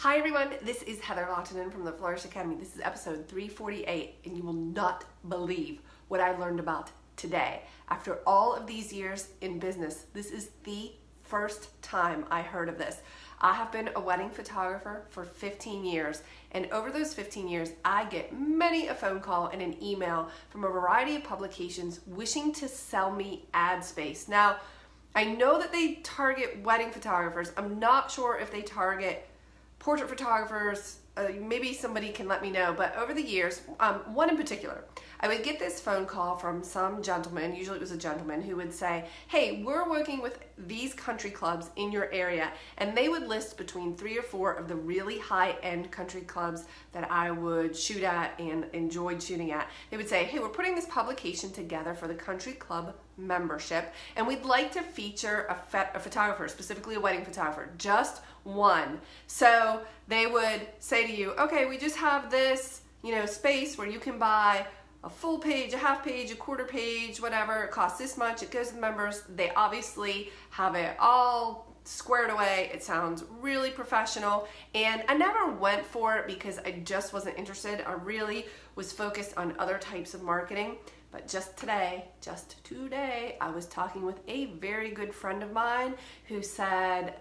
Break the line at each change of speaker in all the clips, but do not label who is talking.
Hi everyone, this is Heather Lottinen from the Flourish Academy. This is episode 348 and you will not believe what I learned about today. After all of these years in business, this is the first time I heard of this. I have been a wedding photographer for 15 years, and over those 15 years, I get many a phone call and an email from a variety of publications wishing to sell me ad space. Now, I know that they target wedding photographers. I'm not sure if they target portrait photographers. Maybe somebody can let me know, but over the years, one in particular, I would get this phone call from some gentleman, usually it was a gentleman, who would say, hey, we're working with these country clubs in your area, and they would list between 3 or 4 of the really high-end country clubs that I would shoot at and enjoyed shooting at. They would say, hey, we're putting this publication together for the country club membership, and we'd like to feature a photographer, specifically a wedding photographer, just one. So they would say to you, okay, we just have this, space where you can buy a full page, a half page, a quarter page, whatever. It costs this much. It goes to the members. They obviously have it all squared away. It sounds really professional, and I never went for it because I just wasn't interested. I really was focused on other types of marketing. But just today, I was talking with a very good friend of mine who said,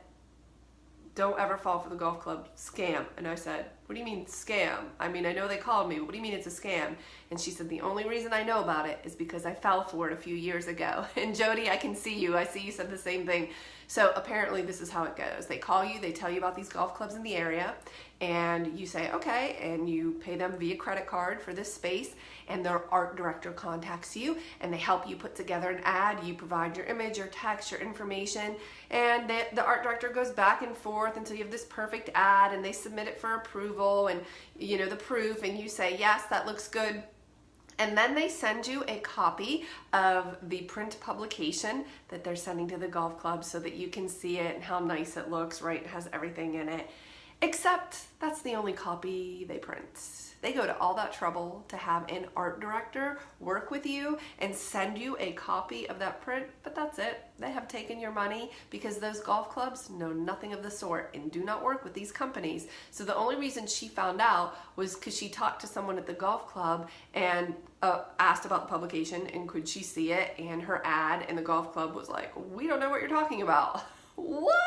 don't ever fall for the golf club scam. And I said, what do you mean scam? I mean, I know they called me, but what do you mean it's a scam? And she said, the only reason I know about it is because I fell for it a few years ago. And Jody, I can see you. I see you said the same thing. So apparently this is how it goes. They call you, they tell you about these golf clubs in the area, and you say, okay, and you pay them via credit card for this space, and their art director contacts you, and they help you put together an ad. You provide your image, your text, your information, and the art director goes back and forth until you have this perfect ad, and they submit it for approval, and the proof, and you say, yes, that looks good. And then they send you a copy of the print publication that they're sending to the golf club so that you can see it and how nice it looks, right? It has everything in it. Except that's the only copy they print. They go to all that trouble to have an art director work with you and send you a copy of that print, but that's it. They have taken your money because those golf clubs know nothing of the sort and do not work with these companies. So the only reason she found out was because she talked to someone at the golf club and asked about the publication and could she see it and her ad, and the golf club was like, we don't know what you're talking about. What?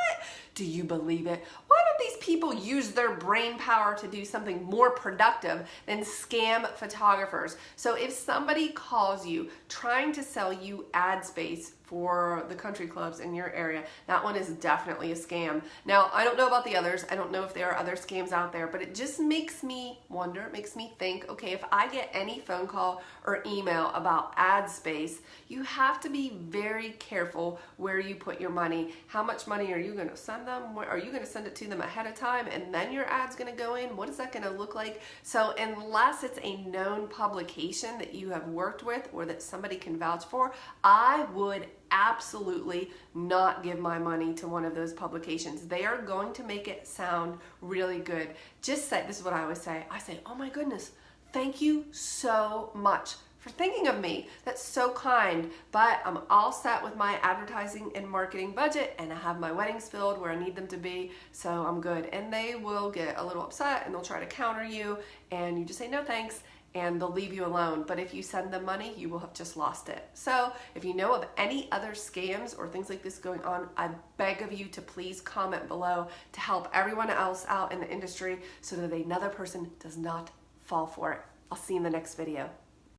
Do you believe it? Why don't these people use their brain power to do something more productive than scam photographers? So if somebody calls you trying to sell you ad space for the country clubs in your area, that one is definitely a scam. Now, I don't know about the others. I don't know if there are other scams out there, but it just makes me wonder, it makes me think, okay, if I get any phone call or email about ad space, you have to be very careful where you put your money. How much money are you going to send them? Are you going to send it to them ahead of time and then your ad's going to go in? What is that going to look like? So unless it's a known publication that you have worked with or that somebody can vouch for, I would absolutely not give my money to one of those publications. They are going to make it sound really good. Just say, this is what I always say. I say, oh my goodness, thank you so much for thinking of me. That's so kind, but I'm all set with my advertising and marketing budget, and I have my weddings filled where I need them to be, so I'm good. And they will get a little upset and they'll try to counter you, and you just say no thanks, and they'll leave you alone. But if you send them money, you will have just lost it. So if you know of any other scams or things like this going on, I beg of you to please comment below to help everyone else out in the industry so that another person does not fall for it. I'll see you in the next video.